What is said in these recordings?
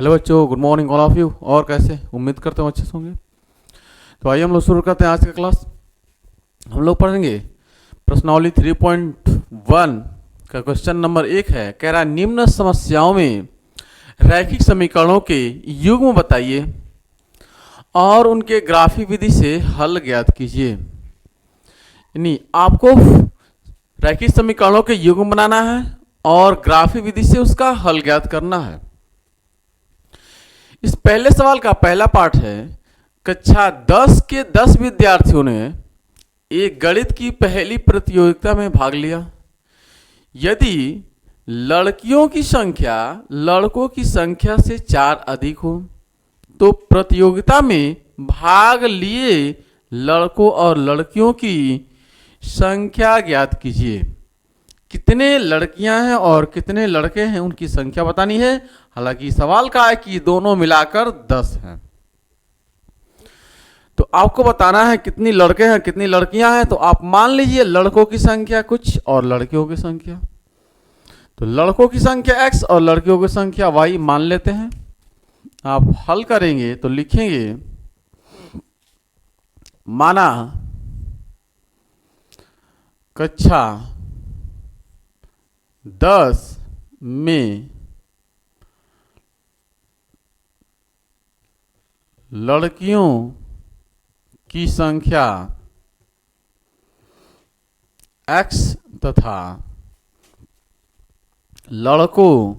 Hello बच्चों, good morning all of you. और कैसे, उम्मीद करते हो अच्छे से होंगे। तो आइए हम लोग शुरू करते हैं आज का क्लास। हम लोग पढ़ेंगे प्रश्नावली 3.1 का क्वेश्चन नंबर 1 है। कह रहा है निम्न समस्याओं में रैखिक समीकरणों के युग्म बताइए और उनके ग्राफी विधि से हल ज्ञात कीजिए। यानी आपको रैखिक समीकरणों के युग्म बनाना है और ग्राफी विधि से उसका हल ज्ञात करना है। इस पहले सवाल का पहला पार्ट है, कक्षा 10 के 10 विद्यार्थियों ने एक गणित की पहली प्रतियोगिता में भाग लिया। यदि लड़कियों की संख्या लड़कों की संख्या से 4 अधिक हो तो प्रतियोगिता में भाग लिए लड़कों और लड़कियों की संख्या ज्ञात कीजिए। कितने लड़कियां हैं और कितने लड़के हैं उनकी संख्या बतानी है। हालांकि सवाल का है कि दोनों मिलाकर 10 हैं, तो आपको बताना है कितनी लड़के हैं कितनी लड़कियां हैं। तो आप मान लीजिए लड़कों की संख्या कुछ और लड़कियों की संख्या, तो लड़कों की संख्या x और लड़कियों की संख्या y मान लेते हैं। आप हल करेंगे तो लिखेंगे माना कक्षा 10 में लड़कियों की संख्या x तथा लड़कों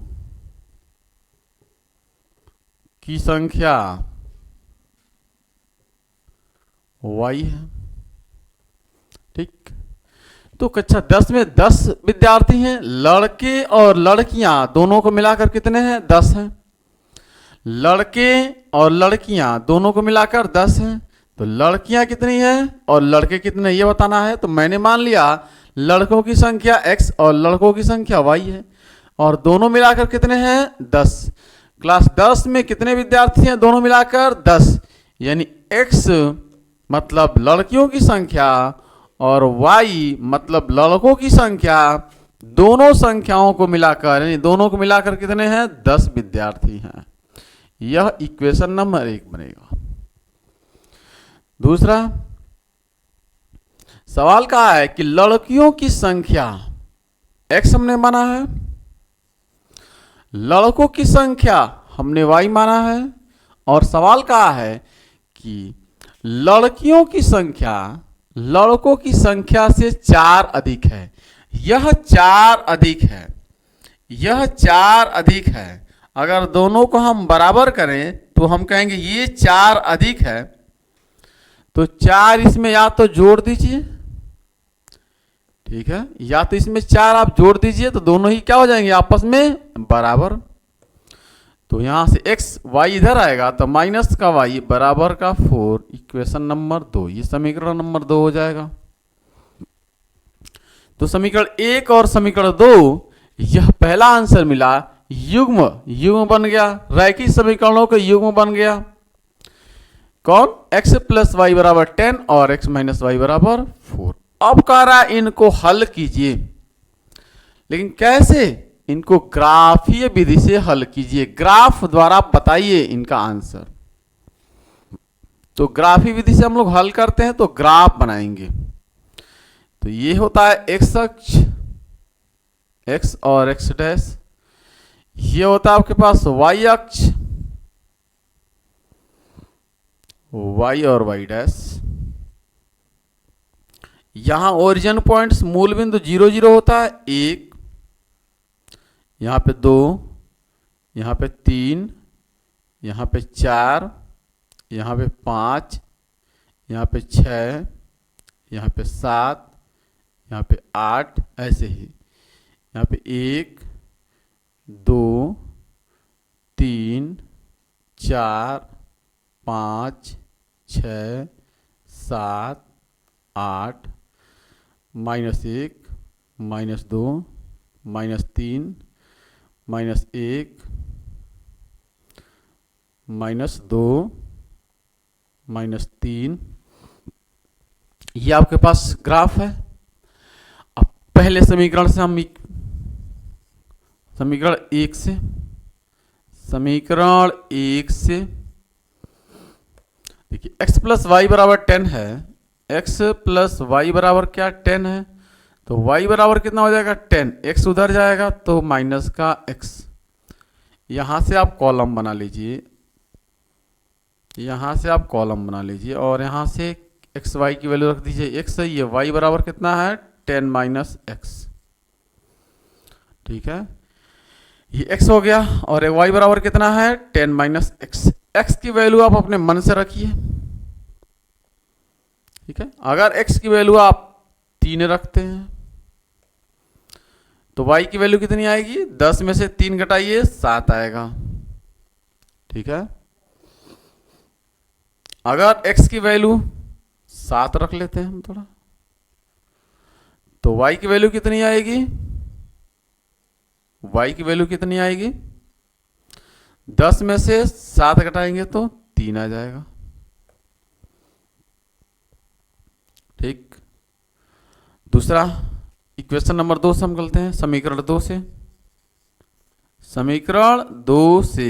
की संख्या y है। ठीक, तो कक्षा 10 में 10 विद्यार्थी हैं। लड़के और लड़कियां दोनों को मिलाकर कितने हैं? 10 हैं। लड़के और लड़कियां दोनों को मिलाकर 10 हैं। तो लड़कियां कितनी हैं और लड़के कितने ये बताना है। तो मैंने मान लिया लड़कों की संख्या x और लड़कों की संख्या y है और दोनों मिलाकर कितने हैं? 10। क्लास 10 में कितने विद्यार्थी हैं? दोनों मिलाकर 10। यानी x मतलब लड़कियों की संख्या और y मतलब लड़कों की संख्या, दोनों संख्याओं को मिलाकर यानी दोनों को मिलाकर कितने हैं? 10 विद्यार्थी हैं। यह इक्वेशन नंबर 1 बनेगा। दूसरा सवाल कहा है कि लड़कियों की संख्या x हमने माना है, लड़कों की संख्या हमने y माना है और सवाल कहा है कि लड़कियों की संख्या लड़कों की संख्या से 4 अधिक है। यह 4 अधिक है, यह 4 अधिक है। अगर दोनों को हम बराबर करें तो हम कहेंगे ये 4 अधिक है, तो 4 इसमें या तो जोड़ दीजिए, ठीक है, या तो इसमें 4 आप जोड़ दीजिए तो दोनों ही क्या हो जाएंगे? आपस में बराबर। तो यहां से x y इधर आएगा तो माइनस का y बराबर का 4, इक्वेशन नंबर 2, ये समीकरण नंबर 2 हो जाएगा। तो समीकरण 1 और समीकरण 2, यह पहला आंसर मिला। युग्म युग्म बन गया, रैखिक समीकरणों का युग्म बन गया। कौन? x प्लस वाई बराबर 10 और x माइनस वाई बराबर 4। अब कह रहा है इनको हल कीजिए, लेकिन कैसे? इनको ग्राफीय विधि से हल कीजिए, ग्राफ द्वारा बताइए इनका आंसर। तो ग्राफी विधि से हम लोग हल करते हैं तो ग्राफ बनाएंगे। तो ये होता है x अक्ष, x और x डैश। ये होता है आपके पास y अक्ष, y और y डैश। यहां ओरिजिन पॉइंट्स मूल बिंदु 0 0 होता है 1, यहां पे 2, यहां पे 3, यहां पे 4, यहां पे 5, यहां पे 6, यहां पे 7, यहां पे 8, ऐसे ही यहां पे 1 2 3 4 5 6 7 8, -1 -2 -3 -1 -2 -3। ये आपके पास ग्राफ है। अब पहले समीकरण से हम समीकरण 1 से समीकरण 1 से देखिए x प्लस वाई बराबर 10 है, x प्लस वाई बराबर क्या 10 है, तो y बराबर कितना हो जाएगा 10, x उधर जाएगा तो माइनस का x। यहां से आप कॉलम बना लीजिए, यहां से आप कॉलम बना लीजिए और यहां से एक्स वाई की वैल्यू रख दीजिए। x है ये, y बराबर कितना है 10 माइनस एक्स, ठीक है, ये x हो गया और y बराबर कितना है 10 माइनस एक्स। x की वैल्यू आप अपने मन से रखिए, ठीक है। अगर x की वैल्यू आप 3 रखते हैं तो y की वैल्यू कितनी आएगी, 10 में से 3 घटाइए 7 आएगा, ठीक है। अगर x की वैल्यू 7 रख लेते हैं हम थोड़ा, तो y की वैल्यू कितनी आएगी, y की वैल्यू कितनी आएगी, 10 में से 7 घटाएंगे तो 3 आ जाएगा, ठीक। दूसरा इक्वेशन नंबर 2 से हम करते हैं, समीकरण 2 से, समीकरण 2 से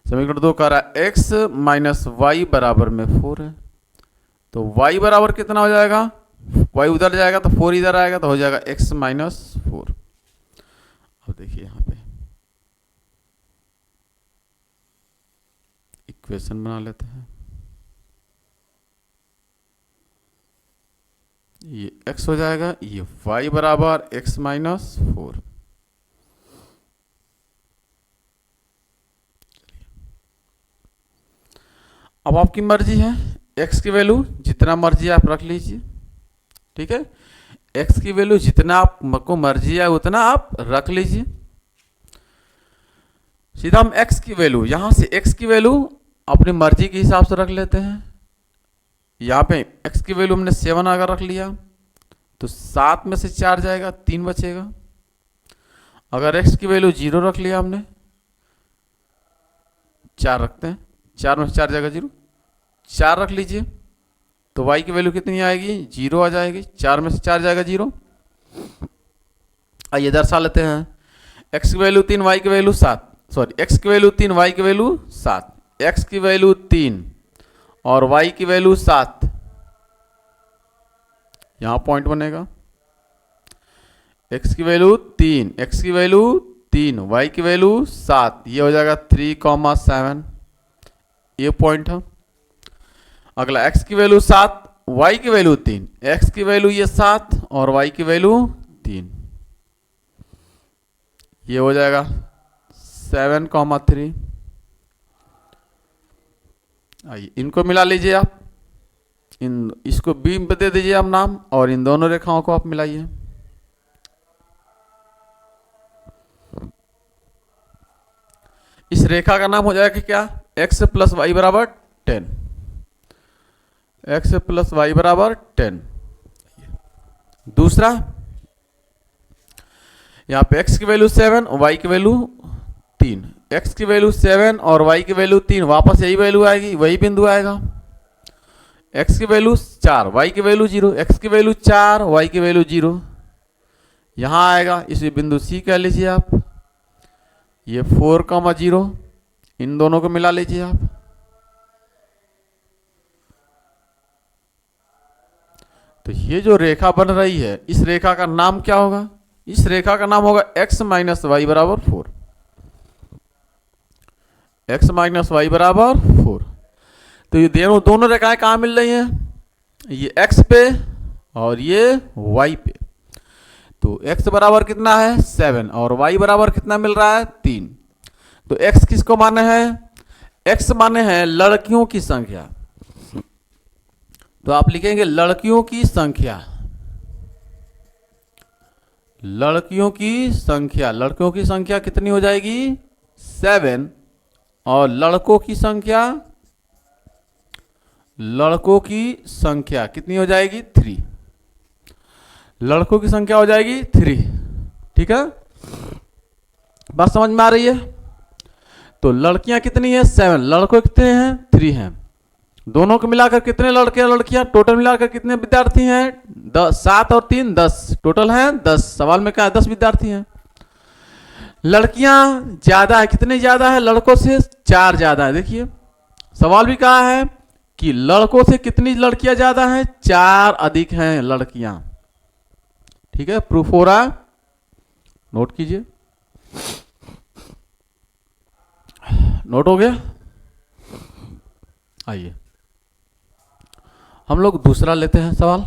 समीकरण 2 कह रहा है x माइनस वाई बराबर में 4 है, तो y बराबर कितना हो जाएगा, y उधर जाएगा तो 4 इधर आएगा तो हो जाएगा x माइनस 4। अब देखिए यहां पे इक्वेशन बना लेते हैं, ये x हो जाएगा, ये y बराबर x माइनस 4। अब आपकी मर्जी है, x की वैल्यू जितना मर्जी आप रख लीजिए, ठीक है, x की वैल्यू जितना आपको मर्जी है उतना आप रख लीजिए। सीधा हम x की वैल्यू, यहां से x की वैल्यू अपनी मर्जी के हिसाब से रख लेते हैं। यहाँ पे x की वैल्यू हमने 7 अगर रख लिया तो 7 में से 4 जाएगा, 3 बचेगा। अगर x की वैल्यू 0 रख लिया हमने, 4 रखते हैं, 4 में से 4 जाएगा 0, 4 रख लीजिए तो y की वैल्यू कितनी आएगी, 0 आ जाएगी, 4 में से 4 जाएगा 0। आइए दर्शा लेते हैं, x की वैल्यू 3, y की वैल्यू 7, सॉरी x की वैल्यू 3, y की वैल्यू 7, x की वैल्यू 3 और y की वैल्यू 7, यहां पॉइंट बनेगा, x की वैल्यू 3, x की वैल्यू 3, y की वैल्यू 7, ये हो जाएगा 3,7, ये पॉइंट है। अगला x की वैल्यू 7, y की वैल्यू 3, x की वैल्यू ये 7 और y की वैल्यू 3, ये हो जाएगा 7,3। आइए इनको मिला लीजिए आप, इसको b पे दे दीजिए आप नाम और इन दोनों रेखाओं को आप मिलाइए। इस रेखा का नाम हो जाएगा क्या, x प्लस वाई बराबर 10, x प्लस वाई बराबर 10। दूसरा यहां पे x की वैल्यू 7 और y की वैल्यू 3, x की वैल्यू 7 और y की वैल्यू 3, वापस यही वैल्यू आएगी, वही बिंदु आएगा। x की वैल्यू 4, y की वैल्यू 0, x की वैल्यू 4, y की वैल्यू 0, यहां आएगा, इसे बिंदु C कह लीजिए आप। ये 4,0, इन दोनों को मिला लीजिए आप। तो ये जो रेखा बन रही है, इस रेखा का नाम क्या होगा, इस रेखा का नाम होगा x माइनस वाई बराबर 4, x माइनस वाई बराबर 4। तो ये दोनों रेखाएं कहां मिल रही हैं, ये x पे और ये y पे। तो x बराबर कितना है 7 और y बराबर कितना मिल रहा है 3। तो x किसको माने हैं, x माने हैं लड़कियों की संख्या, तो आप लिखेंगे लड़कियों की संख्या, लड़कियों की संख्या, लड़कियों की संख्या कितनी हो जाएगी 7 और लड़कों की संख्या, लड़कों की संख्या कितनी हो जाएगी 3, लड़कों की संख्या हो जाएगी 3, ठीक है, बात समझ में आ रही है। तो लड़कियां कितनी है 7, लड़कों कितने हैं 3 हैं, दोनों को मिलाकर कितने लड़के और लड़कियां, टोटल मिलाकर कितने विद्यार्थी हैं 7 और 3 10, टोटल हैं 10, सवाल में क्या है 10 विद्यार्थी हैं। लड़कियां ज्यादा है, कितने ज्यादा है लड़कों से? 4 ज्यादा है। देखिए सवाल भी कहा है कि लड़कों से कितनी लड़कियां ज्यादा हैं? 4 अधिक हैं लड़कियां। ठीक है, प्रूफ हो रहा है, नोट कीजिए। नोट हो गया? आइए हम लोग दूसरा लेते हैं सवाल।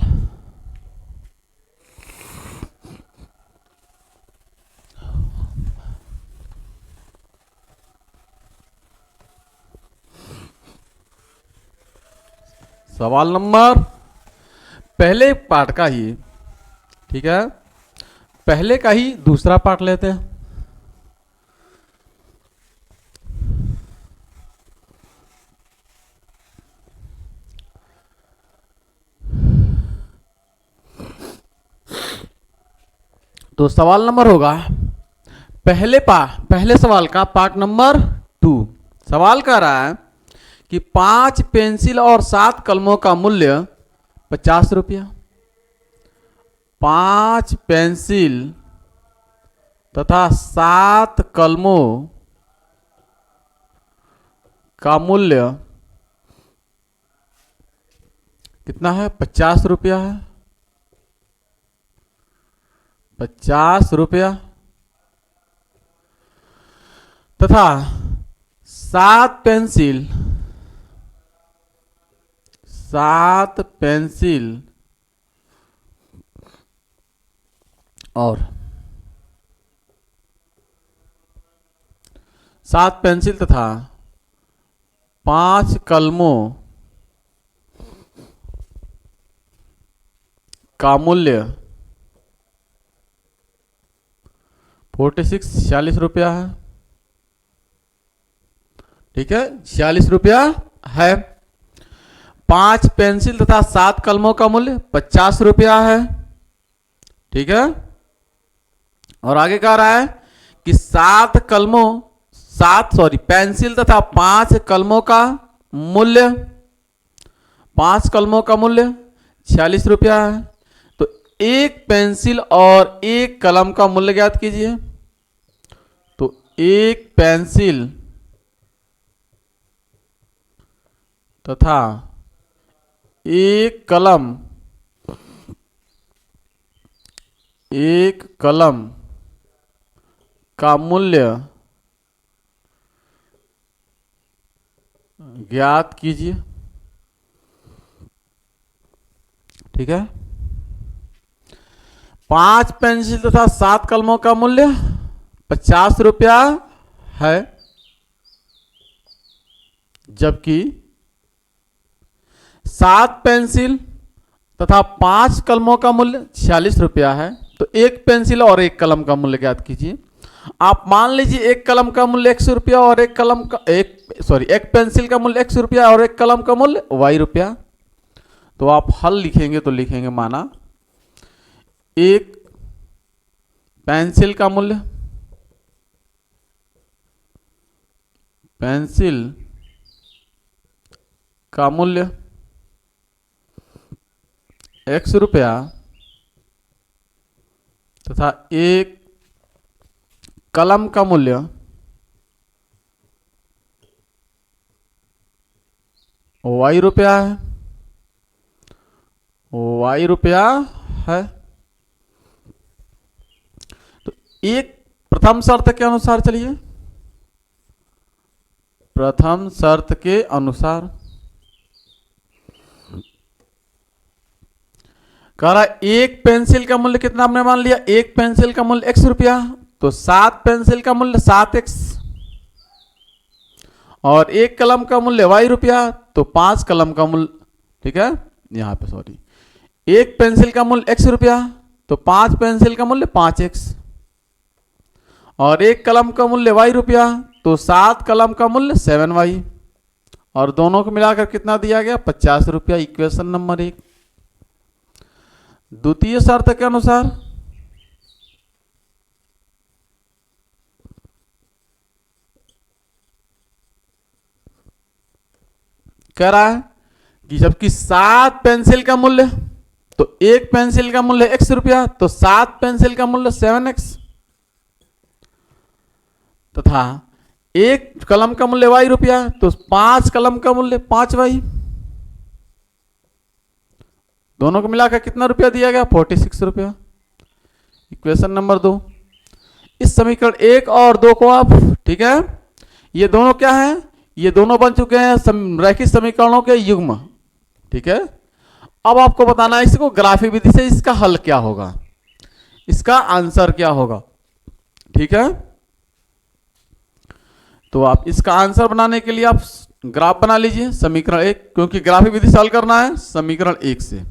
सवाल नंबर पहले पार्ट का ही, ठीक है, पहले का ही दूसरा पार्ट लेते हैं। तो सवाल नंबर होगा पहले सवाल का पार्ट नंबर 2। सवाल कह रहा है कि 5 पेंसिल और 7 कलमों का मूल्य 50 रुपया। 5 पेंसिल तथा 7 कलमों का मूल्य कितना है? 50 रुपया है। 50 रुपया तथा 7 पेंसिल और 7 पेंसिल तथा 5 कलमों का मूल्य 46 रुपया है। ठीक है, 46 रुपया है। 5 पेंसिल तथा 7 कलमों का मूल्य 50 रुपया है। ठीक है, और आगे कह रहा है कि 7 पेंसिल तथा 5 कलमों का मूल्य 46 रुपया है। तो एक पेंसिल और एक कलम का मूल्य ज्ञात कीजिए। तो एक पेंसिल तथा एक कलम का मूल्य ज्ञात कीजिए। ठीक है, 5 पेंसिल तथा 7 कलमों का मूल्य 50 रुपया है, जबकि 7 पेंसिल तथा 5 कलमों का मूल्य 46 रुपया है। तो एक पेंसिल और एक कलम का मूल्य ज्ञात कीजिए। आप मान लीजिए एक कलम का मूल्य 100 रुपया और एक पेंसिल का मूल्य 100 रुपया और एक कलम का मूल्य y रुपया। तो आप हल लिखेंगे तो लिखेंगे माना एक पेंसिल का मूल्य x रुपया तथा एक कलम का मूल्य y रुपया है। तो एक प्रथम शर्त के अनुसार, चलिए प्रथम शर्त के अनुसार कह रहा एक पेंसिल का मूल्य कितना हमने मान लिया? एक पेंसिल का मूल्य 100 रुपया। तो 7 पेंसिल का मूल्य 7x और एक कलम का मूल्य y रुपया। तो 5 कलम का मूल्य, ठीक है, यहां पे सॉरी, एक पेंसिल का मूल्य 100 रुपया तो 5 पेंसिल का मूल्य 5x और एक कलम का मूल्य y रुपया तो 7 कलम का मूल्य 7y और दोनों को मिलाकर कितना दिया गया? 50 रुपया। Equation number 1। द्वितीय शर्त के अनुसार कह रहा है कि जबकि 7 पेंसिल का मूल्य, तो एक पेंसिल का मूल्य 100 रुपया तो 7 पेंसिल का मूल्य 7x तथा एक कलम का मूल्य y रुपया, तो 5 कलम का मूल्य 5y, दोनों को मिलाकर कितना रुपया दिया गया? 46 रुपया। Equation number 2। इस समीकरण 1 और 2 को आप, ठीक है, ये दोनों क्या है? ये दोनों बन चुके हैं रैखिक समीकरणों के युग्म, ठीक है। अब आपको बताना है इसको ग्राफिक विधि से इसका हल क्या होगा, इसका आंसर क्या होगा, ठीक है। तो आप इसका आंसर बनाने के लिए आप ग्राफ बना लीजिए समीकरण 1, क्योंकि ग्राफिक विधि से हल करना है समीकरण 1 से,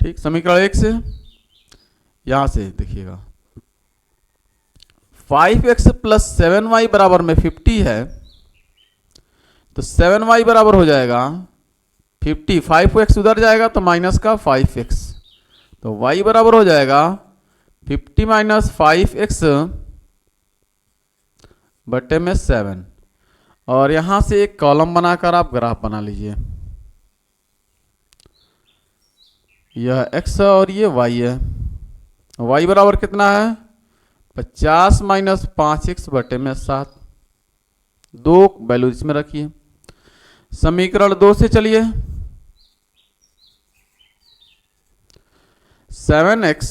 ठीक। समीकरण 1 से यहां से देखिएगा 5x प्लस 7y बराबर में 50 है, तो 7y बराबर हो जाएगा 50, 5x उधर जाएगा तो माइनस का 5x, तो y बराबर हो जाएगा 50 माइनस 5x बटे में 7। और यहां से एक कॉलम बनाकर आप ग्राफ बना लीजिए, यह x और ये y है। y बराबर कितना है? 50 माइनस 5x बटे में 7, 2 वैल्यू इसमें रखिए। समीकरण 2 से चलिए 7x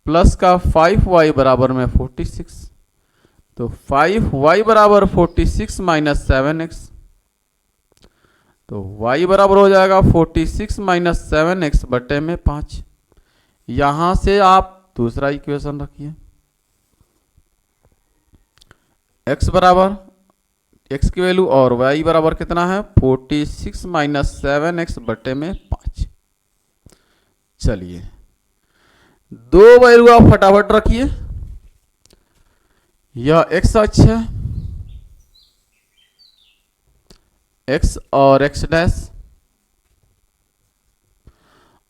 प्लस का 5y बराबर में 46, तो 5y बराबर 46 माइनस 7x, तो y बराबर हो जाएगा 46 माइनस 7x बटे में 5। यहां से आप दूसरा इक्वेशन रखिए, x बराबर x की वैल्यू और y बराबर कितना है? 46 माइनस 7x बटे में 5। चलिए दो वैल्यू आप फटाफट रखिए, यह x अक्ष है, x और x डैश,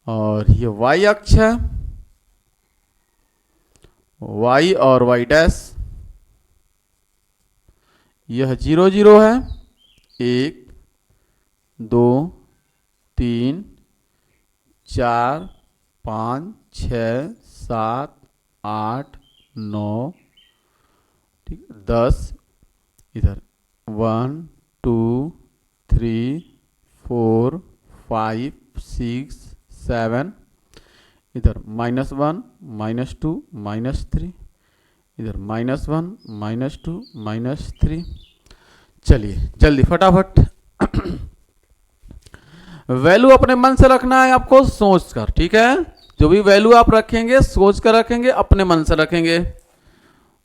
और ये y अक्ष है, y और y डैश, यह 0 0 है, 1 2 3 4 5 6 7 8 9, ठीक, 10, इधर 1 2 3 4 5 6 7, इधर -1 -2 -3, इधर -1 -2 -3। चलिए जल्दी फटाफट वैल्यू अपने मन से रखना है आपको, सोच कर, ठीक है। जो भी वैल्यू आप रखेंगे सोच कर रखेंगे, अपने मन से रखेंगे।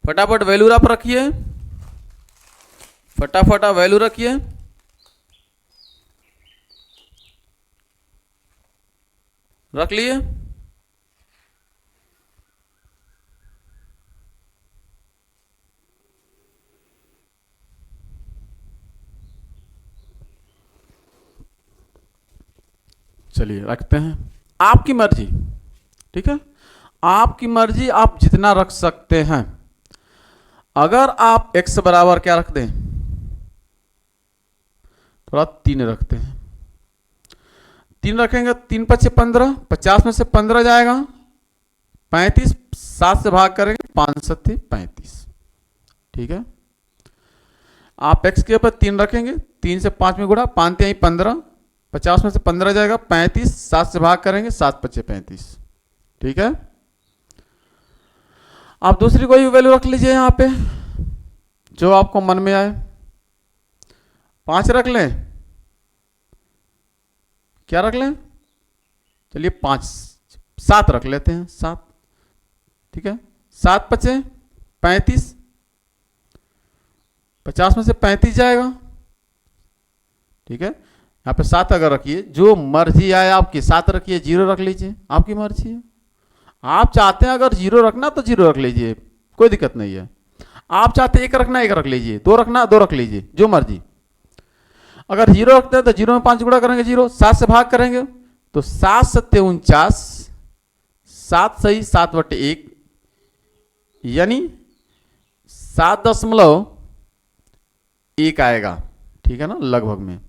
फटाफट वैल्यू आप रखिए, फटाफट आप वैल्यू रखिए। रख लिए? चलिए रखते हैं, आपकी मर्जी, ठीक है, आपकी मर्जी, आप जितना रख सकते हैं। अगर आप x बराबर क्या रख दें, थोड़ा 3 रखते हैं, 3 रखेंगे, 3 5 15, 50 में से 15 जाएगा 35, 7 से भाग करेंगे 5 7 35, ठीक है। आप x के ऊपर 3 रखेंगे, 3 से 5 में गुणा, 5 3 15, 50 में से 15 जाएगा 35, 7 से भाग करेंगे 7 5 35, ठीक है। आप दूसरी कोई भी वैल्यू रख लीजिए यहां पे जो आपको मन में आए। 5 रख लें, क्या रख लें? चलिए 5 7 रख लेते हैं, 7, ठीक है। 7 5 35, 50 में से 35 जाएगा, ठीक है। यहाँ पे 7 अगर रखिए, जो मर्जी आए आपकी, 7 रखिए, 0 रख लीजिए, आपकी मर्जी है। आप चाहते हैं अगर 0 रखना तो 0 रख लीजिए, कोई दिक्कत नहीं है। आप चाहते हैं 1 रखना 1 रख लीजिए, 2 रखना 2 रख लीजिए, जो मर्जी। अगर 0 रखते हैं तो 0 में 5 गुणा करेंगे 0, 7 से भाग करेंगे तो 7 7 49, 7 सही 7 बटे 1, यानी 7.1 आएगा, ठीक है ना, लगभग में।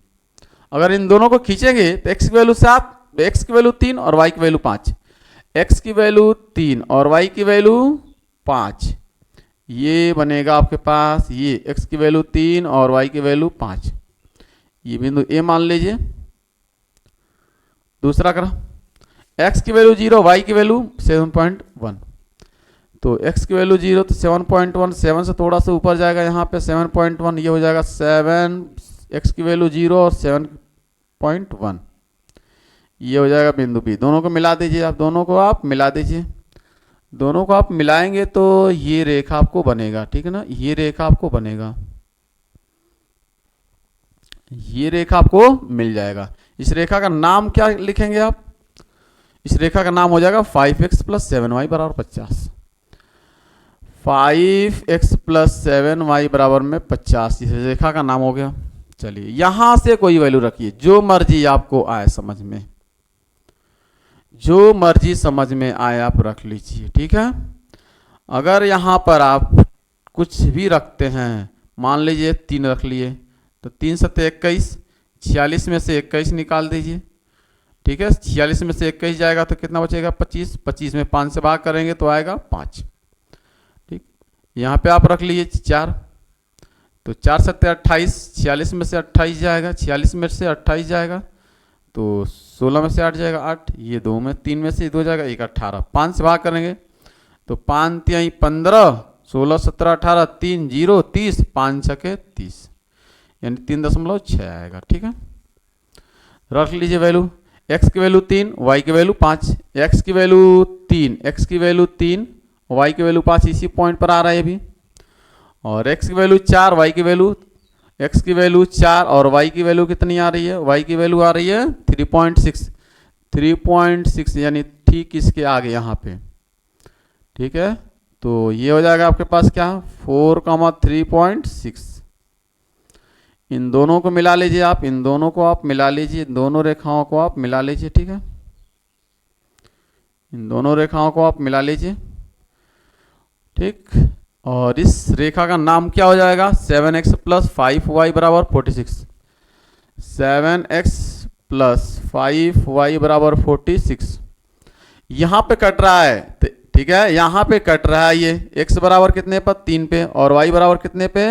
अगर इन दोनों को खींचेंगे तो x की वैल्यू 7, x की वैल्यू 3 और y की वैल्यू 5, x की वैल्यू 3 और y की वैल्यू 5, ये बनेगा आपके पास ये x की वैल्यू 3 और y की वैल्यू 5, ये बिंदु A मान लीजिए। दूसरा करा x की वैल्यू 0, y की वैल्यू 7.1, तो x की वैल्यू 0 तो 7.1, 7 से थोड़ा सा ऊपर जाएगा यहाँ पे 7.1, ये हो जाएगा 7, x की वैल्यू 0 और 7.1, ये हो जाएगा बिंदु B। दोनों को मिला दीजिए आप, दोनों को आप मिला दीजिए, दोनों को आप मिलाएंगे तो ये रेखा आपको बनेगा, ठीक है ना, ये रेखा आपको बनेगा, ये रेखा आपको मिल जाएगा। इस रेखा का नाम क्या लिखेंगे आप? इस रेखा का नाम हो जाएगा 5x + 7y = 50। 5x + 7y = 50, इस रेखा का नाम हो गया। चलिए यहां से कोई वैल्यू रखिए, जो मर्जी आपको आए समझ में, जो मर्जी समझ में आए आप रख लीजिए, ठीक है। अगर यहाँ पर आप कुछ भी रखते हैं, मान लीजिए 3 रख लिए, तो 3 × 7 = 21, 46 में से 21 निकाल दीजिए, ठीक है। 46 में से 21 जाएगा तो कितना बचेगा? 25, 25 में 5 से भाग करेंगे तो आएगा 5, ठीक। यहाँ पे आप रख लीजिए 4, तो 4 × 7 = 28, 46 में से 28 जाएगा, 46 में से 28 जाएगा तो 16 में से 8 जाएगा 8, ये 2 में 3 में से 2 जाएगा 1, 18, 5 से भाग करेंगे तो 5 × 3 = 15, 16, 17, 18, 3 0 30, 5 × 6 = 30, यानी 3.6 आएगा, ठीक है। रख लीजिए वैल्यू, x की वैल्यू 3, y की वैल्यू 5, x की वैल्यू 3, x की वैल्यू 3, y की वैल्यू 5, इसी पॉइंट पर आ रहा है अभी। और x की वैल्यू 4, y की वैल्यू, x की वैल्यू 4 और y की वैल्यू कितनी आ रही है? y की वैल्यू आ रही है 3.6, 3.6 यानी ठीक इसके आगे यहाँ पे, ठीक है। तो ये हो जाएगा आपके पास क्या? 4, 3.6। इन दोनों को मिला लीजिए आप, इन दोनों को आप मिला लीजिए, दोनों रेखाओं को आप मिला लीजिए, ठीक है। इन दोनों रेखाओं को आप मिला लीजिए, ठीक। और इस रेखा का नाम क्या हो जाएगा? 7x + 5y = 46, 7x + 5y = 46। यहाँ पे कट रहा है, ठीक है, यहाँ पे कट रहा है, ये x बराबर कितने पर? 3 पे, और y बराबर कितने पे?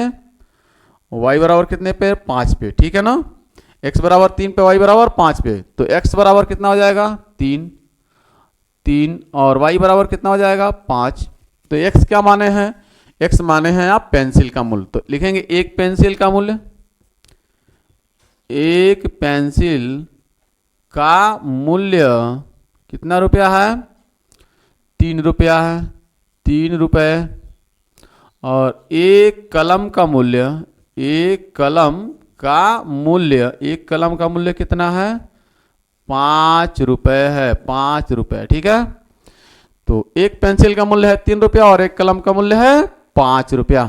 y बराबर कितने पे? 5 पे, ठीक है ना। x बराबर 3 पे, y बराबर 5 पे, तो x बराबर कितना हो जाएगा? 3, 3 और y बराबर कितना हो जाएगा? 5। तो x क्या माने हैं? x माने हैं आप पेंसिल का मूल्य, तो लिखेंगे एक पेंसिल का मूल्य, एक पेंसिल का मूल्य कितना रुपया है? 3 रुपया है, 3 रुपये। और एक कलम का मूल्य, एक कलम का मूल्य, एक कलम का मूल्य कितना है? 5 रुपये है, 5 रुपये, ठीक है। तो एक पेंसिल का मूल्य है 3 रुपया और एक कलम का मूल्य है 5 रुपया।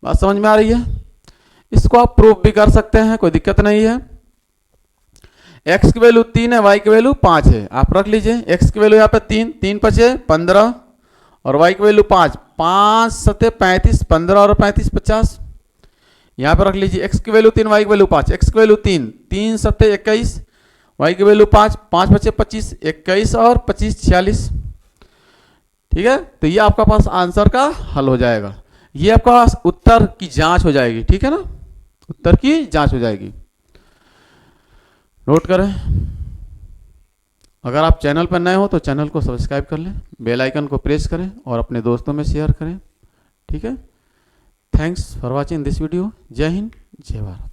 बात समझ में आ रही है? इसको आप प्रूफ भी कर सकते हैं, कोई दिक्कत नहीं है। x की वैल्यू 3 है, y की वैल्यू 5 है, आप रख लीजिए। x की वैल्यू यहाँ पे 3, 3 × 5 = 15 और y की वैल्यू 5, 5 × 7 = 35, 15 और 35 = 50, यहाँ पे रख लीजिए। x की वैल्यू 3, y की वैल्यू 5, x की वैल्यू 3, 3 × 7 = 21, y की वैल्यू 5, 5 × 5 = 25, 21 और 25 = 46, ठीक है। तो ये आपका पास आंसर का हल हो जाएगा, ये आपका उत्तर की जांच हो जाएगी, ठीक है ना, उत्तर की जांच हो जाएगी। नोट करें। अगर आप चैनल पर नए हो तो चैनल को सब्सक्राइब कर लें, बेल आइकन को प्रेस करें और अपने दोस्तों में शेयर करें, ठीक है। Thanks for watching this video. जय हिंद, जय भारत।